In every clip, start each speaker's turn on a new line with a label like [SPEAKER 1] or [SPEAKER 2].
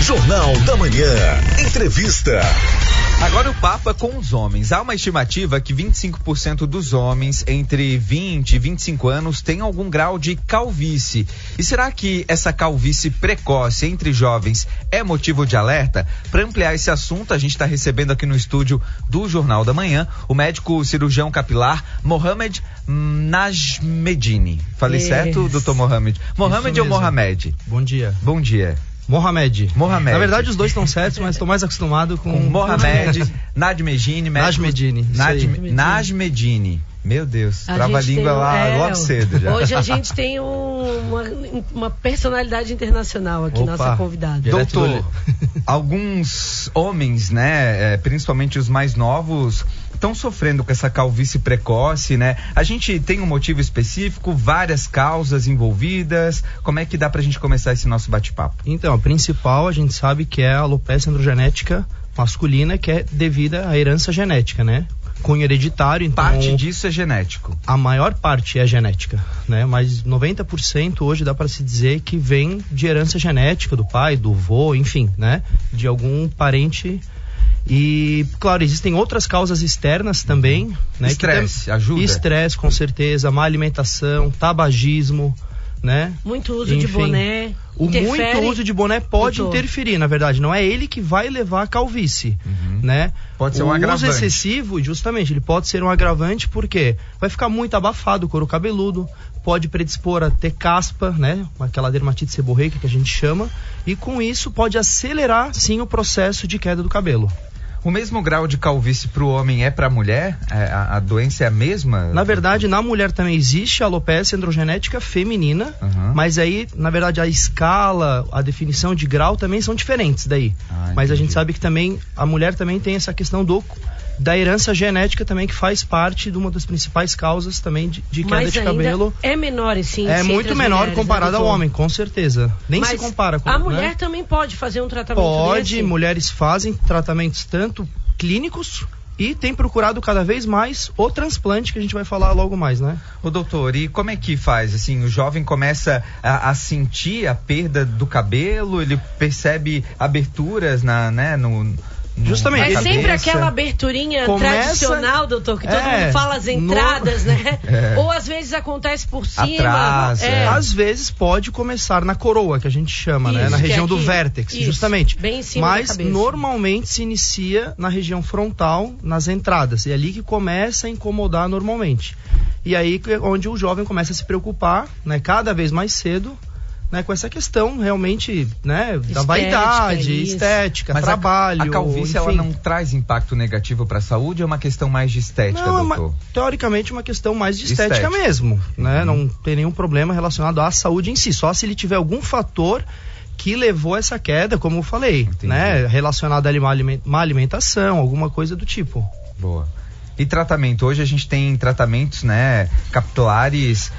[SPEAKER 1] Jornal da Manhã. Entrevista.
[SPEAKER 2] Agora o papo é com os homens. Há uma estimativa que 25% dos homens entre 20 e 25 anos têm algum grau de calvície. E será que essa calvície precoce entre jovens é motivo de alerta? Para ampliar esse assunto, a gente está recebendo aqui no estúdio do Jornal da Manhã o médico cirurgião capilar Mohamed Najmedini. Falei certo, doutor Mohamed? Mohamed ou Mohamed?
[SPEAKER 3] Bom dia.
[SPEAKER 2] Bom dia.
[SPEAKER 3] Mohamed.
[SPEAKER 2] Na
[SPEAKER 3] verdade, os dois estão certos, mas estou mais acostumado com
[SPEAKER 2] Mohamed Najmedini. Najmedini. Meu Deus, trava-língua lá logo cedo já.
[SPEAKER 4] Hoje a gente tem uma personalidade internacional aqui, nossa convidada.
[SPEAKER 2] Doutor, alguns homens, né, principalmente os mais novos, estão sofrendo com essa calvície precoce, né? A gente tem um motivo específico, várias causas envolvidas. Como é que dá pra gente começar esse nosso bate-papo?
[SPEAKER 3] Então, a principal a gente sabe que é a alopecia androgenética masculina, que é devida à herança genética, né? Cunho hereditário, então...
[SPEAKER 2] Parte disso é genético?
[SPEAKER 3] A maior parte é genética, né? Mas 90% hoje dá para se dizer que vem de herança genética, do pai, do avô, enfim, né? De algum parente. E, claro, existem outras causas externas também, né?
[SPEAKER 2] Estresse, ajuda?
[SPEAKER 3] Estresse, com certeza, má alimentação, tabagismo, né?
[SPEAKER 4] Muito uso de boné.
[SPEAKER 3] Muito uso de boné pode interferir, na verdade. Não é ele que vai levar a calvície, né?
[SPEAKER 2] Pode ser um agravante.
[SPEAKER 3] O uso excessivo, justamente, ele pode ser um agravante porque vai ficar muito abafado o couro cabeludo, pode predispor a ter caspa, né? Aquela dermatite seborreica que a gente chama, e com isso pode acelerar, sim, o processo de queda do cabelo.
[SPEAKER 2] O mesmo grau de calvície para o homem é para a mulher? A doença é a mesma?
[SPEAKER 3] Na verdade, na mulher também existe a alopecia androgenética feminina, mas aí, na verdade, a escala, a definição de grau também são diferentes daí. Mas a gente sabe que também a mulher também tem essa questão da herança genética também, que faz parte de uma das principais causas também de queda de cabelo.
[SPEAKER 4] É menor, sim.
[SPEAKER 3] É muito menor mulheres, comparado ao homem, com certeza. Nem se compara com
[SPEAKER 4] a mulher também pode fazer um tratamento
[SPEAKER 3] desse? Mulheres fazem tratamentos tanto clínicos e tem procurado cada vez mais o transplante, que a gente vai falar logo mais, né?
[SPEAKER 2] Ô doutor, e como é que faz? Assim, o jovem começa a sentir a perda do cabelo, ele percebe aberturas
[SPEAKER 3] Justamente.
[SPEAKER 4] É sempre aquela aberturinha tradicional, doutor, que todo mundo fala as entradas, né? Ou às vezes acontece por cima.
[SPEAKER 2] Atrás,
[SPEAKER 3] Às vezes pode começar na coroa, que a gente chama, né? Na região do vértex, justamente.
[SPEAKER 4] Bem em cima da cabeça.
[SPEAKER 3] Mas normalmente se inicia na região frontal, nas entradas. E é ali que começa a incomodar normalmente. E aí onde o jovem começa a se preocupar, né? Cada vez mais cedo, né, com essa questão realmente, né, da vaidade, estética, mas trabalho.
[SPEAKER 2] A calvície, ela não traz impacto negativo para a saúde, é uma questão mais de estética, doutor?
[SPEAKER 3] Teoricamente, uma questão mais de estética mesmo, né? Não tem nenhum problema relacionado à saúde em si, só se ele tiver algum fator que levou essa queda, como eu falei, né, relacionado à má alimentação, alguma coisa do tipo.
[SPEAKER 2] Boa. E tratamento? Hoje a gente tem tratamentos, né, capilares,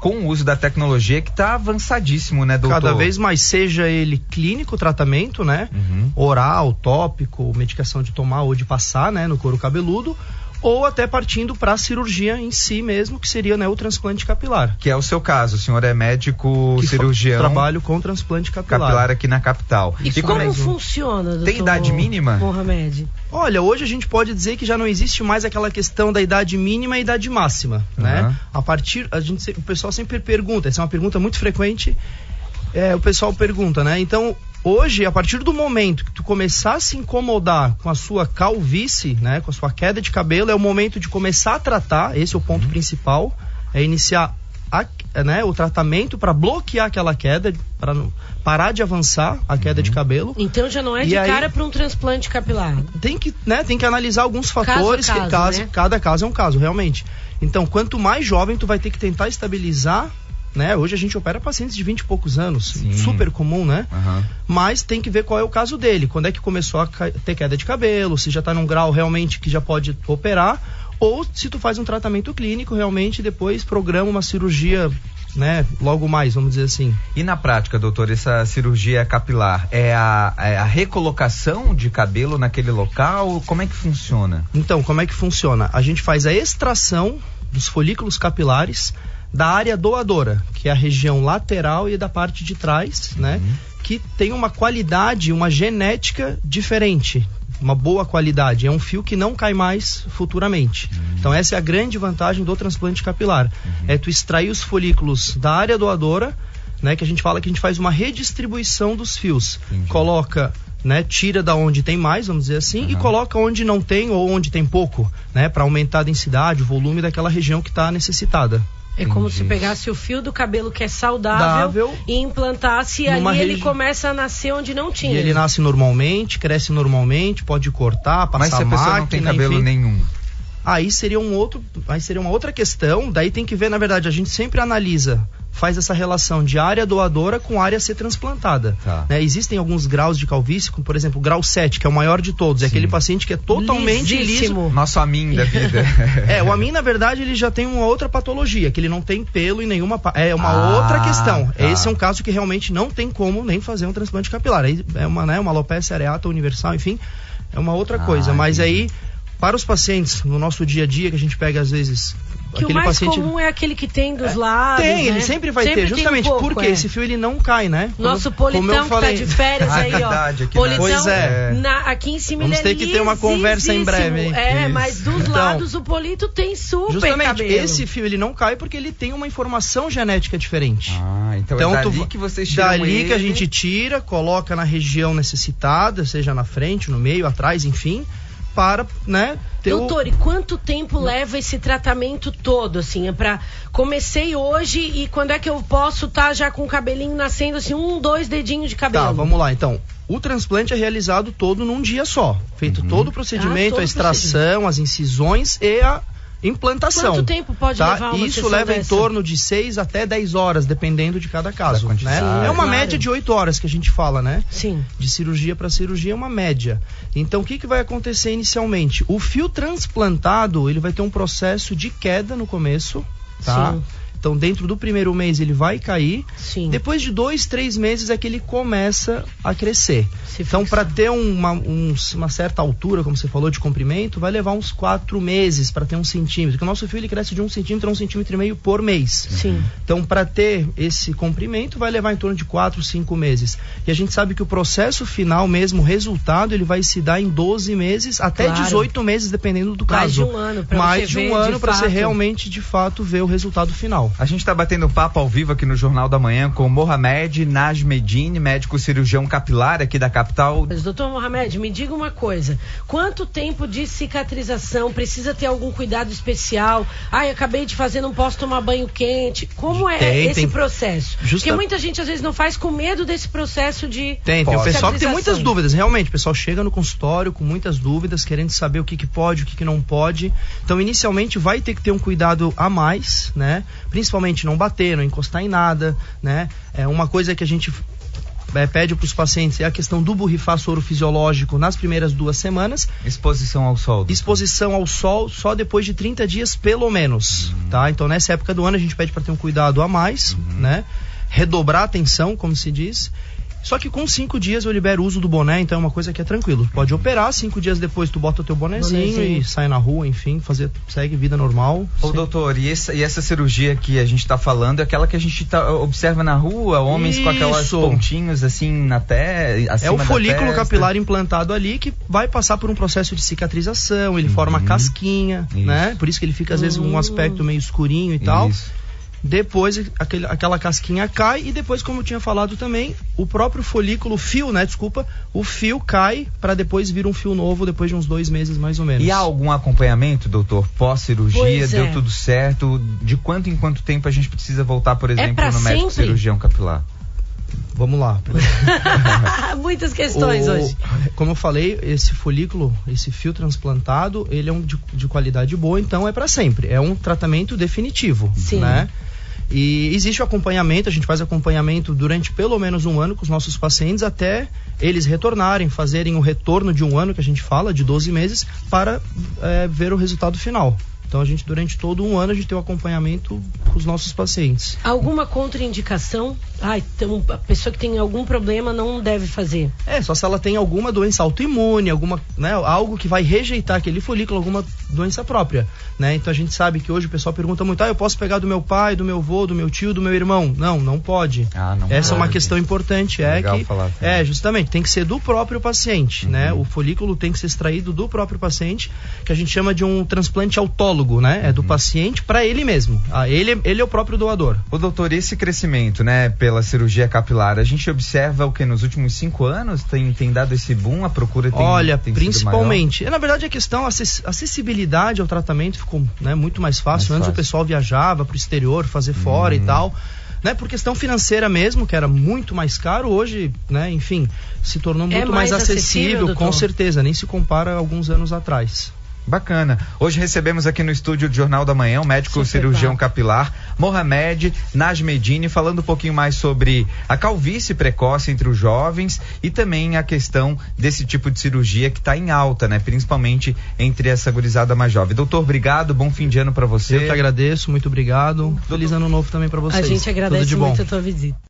[SPEAKER 2] com o uso da tecnologia que está avançadíssimo, né, doutor?
[SPEAKER 3] Cada vez mais, seja ele clínico, tratamento, né, oral, tópico, medicação de tomar ou de passar, né, no couro cabeludo, ou até partindo para a cirurgia em si mesmo, que seria, né, o transplante capilar.
[SPEAKER 2] Que é o seu caso, o senhor é médico cirurgião.
[SPEAKER 3] Trabalho com transplante capilar
[SPEAKER 2] aqui na capital.
[SPEAKER 4] E como funciona, doutor?
[SPEAKER 2] Tem idade mínima?
[SPEAKER 4] Mohamed?
[SPEAKER 3] Olha, hoje a gente pode dizer que já não existe mais aquela questão da idade mínima e idade máxima, né? O pessoal sempre pergunta, essa é uma pergunta muito frequente, o pessoal pergunta, né? Então, hoje, a partir do momento que tu começar a se incomodar com a sua calvície, né, com a sua queda de cabelo, é o momento de começar a tratar, esse é o ponto principal, é iniciar o tratamento para bloquear aquela queda, para parar de avançar a queda de cabelo.
[SPEAKER 4] Então já não é de cara para um transplante capilar.
[SPEAKER 3] Tem que analisar alguns fatores, cada caso é um caso, realmente. Então, quanto mais jovem, tu vai ter que tentar estabilizar, né? Hoje a gente opera pacientes de 20 e poucos anos, super comum, né? Mas tem que ver qual é o caso dele, quando é que começou a ter queda de cabelo, se já está num grau realmente que já pode operar, ou se tu faz um tratamento clínico, realmente depois programa uma cirurgia, né, logo mais, vamos dizer assim.
[SPEAKER 2] E na prática, doutor, essa cirurgia capilar é a recolocação de cabelo naquele local? Como é que funciona?
[SPEAKER 3] Então, como é que funciona? A gente faz a extração dos folículos capilares, da área doadora, que é a região lateral e da parte de trás, né? Que tem uma qualidade, uma genética diferente, uma boa qualidade. É um fio que não cai mais futuramente. Então essa é a grande vantagem do transplante capilar. É tu extrair os folículos da área doadora, né? Que a gente fala que a gente faz uma redistribuição dos fios. Coloca, né, tira da onde tem mais, vamos dizer assim, e coloca onde não tem ou onde tem pouco, né? Para aumentar a densidade, o volume daquela região que está necessitada.
[SPEAKER 4] É como se pegasse o fio do cabelo que é saudável e implantasse, e ali ele começa a nascer onde não tinha.
[SPEAKER 3] E ele nasce normalmente, cresce normalmente, pode cortar, passar máquina.
[SPEAKER 2] Mas se a pessoa não tem cabelo nenhum?
[SPEAKER 3] Aí seria uma outra questão. Daí tem que ver, na verdade, a gente sempre analisa, faz essa relação de área doadora com área a ser transplantada. Né? Existem alguns graus de calvície, como por exemplo o grau 7, que é o maior de todos. É aquele paciente que é totalmente liso.
[SPEAKER 2] Nosso AMIN da vida.
[SPEAKER 3] O AMIN, na verdade, ele já tem uma outra patologia, que ele não tem pelo em nenhuma... É uma outra questão. Esse é um caso que realmente não tem como nem fazer um transplante capilar. É uma alopecia areata universal, enfim, é uma outra coisa. Mas aí, para os pacientes, no nosso dia a dia, que a gente pega às vezes...
[SPEAKER 4] Que o mais paciente... comum é aquele que tem dos lados,
[SPEAKER 3] Tem,
[SPEAKER 4] né?
[SPEAKER 3] Ele sempre vai ter, justamente porque esse fio ele não cai, né?
[SPEAKER 4] Nosso Politão que tá de férias aí, ó.
[SPEAKER 2] Verdade,
[SPEAKER 3] Politão,
[SPEAKER 4] aqui em cima
[SPEAKER 3] vamos ter que ter uma conversa em breve.
[SPEAKER 4] Mas dos lados o Polito tem super
[SPEAKER 3] justamente,
[SPEAKER 4] cabelo.
[SPEAKER 3] Esse fio ele não cai porque ele tem uma informação genética diferente.
[SPEAKER 2] Então é dali que vocês tiram
[SPEAKER 3] dali que a gente tira, coloca na região necessitada, seja na frente, no meio, atrás, enfim, para, né,
[SPEAKER 4] Doutor, e quanto tempo leva esse tratamento todo, assim? Comecei hoje e quando é que eu posso estar já com o cabelinho nascendo, assim, 2 dedinhos de cabelo?
[SPEAKER 3] Tá, vamos lá, então. O transplante é realizado todo num dia só. Feito todo o procedimento, a extração, as incisões e a implantação.
[SPEAKER 4] Quanto tempo pode levar uma
[SPEAKER 3] Isso leva em torno de 6 até 10 horas, dependendo de cada caso, né? É uma média de 8 horas que a gente fala, né?
[SPEAKER 4] Sim.
[SPEAKER 3] De cirurgia para cirurgia é uma média. Então, o que vai acontecer inicialmente? O fio transplantado, ele vai ter um processo de queda no começo, tá? Sim. Então, dentro do primeiro mês ele vai cair.
[SPEAKER 4] Sim.
[SPEAKER 3] Depois de 2, 3 meses é que ele começa a crescer. Então, para ter uma certa altura, como você falou, de comprimento, vai levar uns 4 meses para ter 1 centímetro. Porque o nosso fio ele cresce de 1 centímetro a 1,5 centímetro por mês.
[SPEAKER 4] Sim.
[SPEAKER 3] Então, para ter esse comprimento, vai levar em torno de 4, 5 meses. E a gente sabe que o processo final mesmo, o resultado, ele vai se dar em 12 meses, até 18 meses, dependendo do caso.
[SPEAKER 4] Mais de um ano
[SPEAKER 3] para você realmente, de fato, ver o resultado final.
[SPEAKER 2] A gente está batendo papo ao vivo aqui no Jornal da Manhã com Mohamed Najmedine, médico cirurgião capilar aqui da capital.
[SPEAKER 4] Mas, doutor Mohamed, me diga uma coisa. Quanto tempo de cicatrização? Precisa ter algum cuidado especial? Eu acabei de fazer, não posso tomar banho quente. Como é esse processo? Porque muita gente às vezes não faz com medo desse processo de
[SPEAKER 3] Tem o pessoal que tem muitas dúvidas, realmente. O pessoal chega no consultório com muitas dúvidas, querendo saber o que pode, o que não pode. Então, inicialmente, vai ter que ter um cuidado a mais, né? Principalmente não bater, não encostar em nada, né? Uma coisa que a gente pede para os pacientes é a questão do borrifar soro fisiológico nas primeiras 2 semanas.
[SPEAKER 2] Exposição ao sol.
[SPEAKER 3] Exposição ao sol só depois de 30 dias, pelo menos, tá? Então, nessa época do ano, a gente pede para ter um cuidado a mais, né? Redobrar a atenção, como se diz. Só que com 5 dias eu libero o uso do boné, então é uma coisa que é tranquilo. Pode operar, 5 dias depois tu bota o teu bonezinho e sai na rua, enfim, segue vida normal.
[SPEAKER 2] Doutor, e essa cirurgia que a gente tá falando é aquela que a gente observa na rua, homens com aquelas pontinhos assim na testa,
[SPEAKER 3] é o folículo capilar implantado ali que vai passar por um processo de cicatrização, ele forma casquinha, né? Por isso que ele fica às vezes um aspecto meio escurinho e tal. Depois aquela casquinha cai e depois, como eu tinha falado também, o próprio folículo, o fio cai para depois vir um fio novo depois de uns 2 meses mais ou menos.
[SPEAKER 2] E há algum acompanhamento, doutor, pós-cirurgia? Deu tudo certo? De quanto em quanto tempo a gente precisa voltar, por exemplo, no médico cirurgião capilar?
[SPEAKER 3] Vamos lá.
[SPEAKER 4] Muitas questões hoje.
[SPEAKER 3] Como eu falei, esse folículo, esse fio transplantado, ele é de qualidade boa, então é para sempre. É um tratamento definitivo, né? E existe o acompanhamento, a gente faz acompanhamento durante pelo menos 1 ano com os nossos pacientes até eles retornarem, fazerem o retorno de 1 ano, que a gente fala, de 12 meses, para ver o resultado final. Então a gente, durante todo um ano, a gente tem um acompanhamento com os nossos pacientes.
[SPEAKER 4] Alguma contraindicação? Então a pessoa que tem algum problema não deve fazer.
[SPEAKER 3] Só se ela tem alguma doença autoimune, algo que vai rejeitar aquele folículo, alguma doença própria, né? Então a gente sabe que hoje o pessoal pergunta muito, eu posso pegar do meu pai, do meu avô, do meu tio, do meu irmão? Não pode. Essa é uma questão importante, justamente, tem que ser do próprio paciente, né? O folículo tem que ser extraído do próprio paciente, que a gente chama de um transplante autólogo, né? É do paciente para ele mesmo. Ele é o próprio doador.
[SPEAKER 2] O doutor, esse crescimento, né, pela cirurgia capilar, a gente observa o que nos últimos 5 anos tem dado esse boom, a procura tem
[SPEAKER 3] principalmente. Na verdade, a questão, a acessibilidade ao tratamento ficou, né, muito mais fácil. Antes o pessoal viajava pro exterior, fazer fora e tal. Né, por questão financeira mesmo, que era muito mais caro, hoje, né, enfim, se tornou muito mais acessível, com certeza, nem se compara a alguns anos atrás.
[SPEAKER 2] Bacana. Hoje recebemos aqui no estúdio do Jornal da Manhã o médico cirurgião capilar Mohamed Najmedine, falando um pouquinho mais sobre a calvície precoce entre os jovens e também a questão desse tipo de cirurgia que está em alta, né? Principalmente entre essa gurizada mais jovem. Doutor, obrigado, bom fim de ano para você.
[SPEAKER 3] Eu que agradeço, muito obrigado. Feliz ano novo também para vocês.
[SPEAKER 4] A gente agradece muito a tua visita.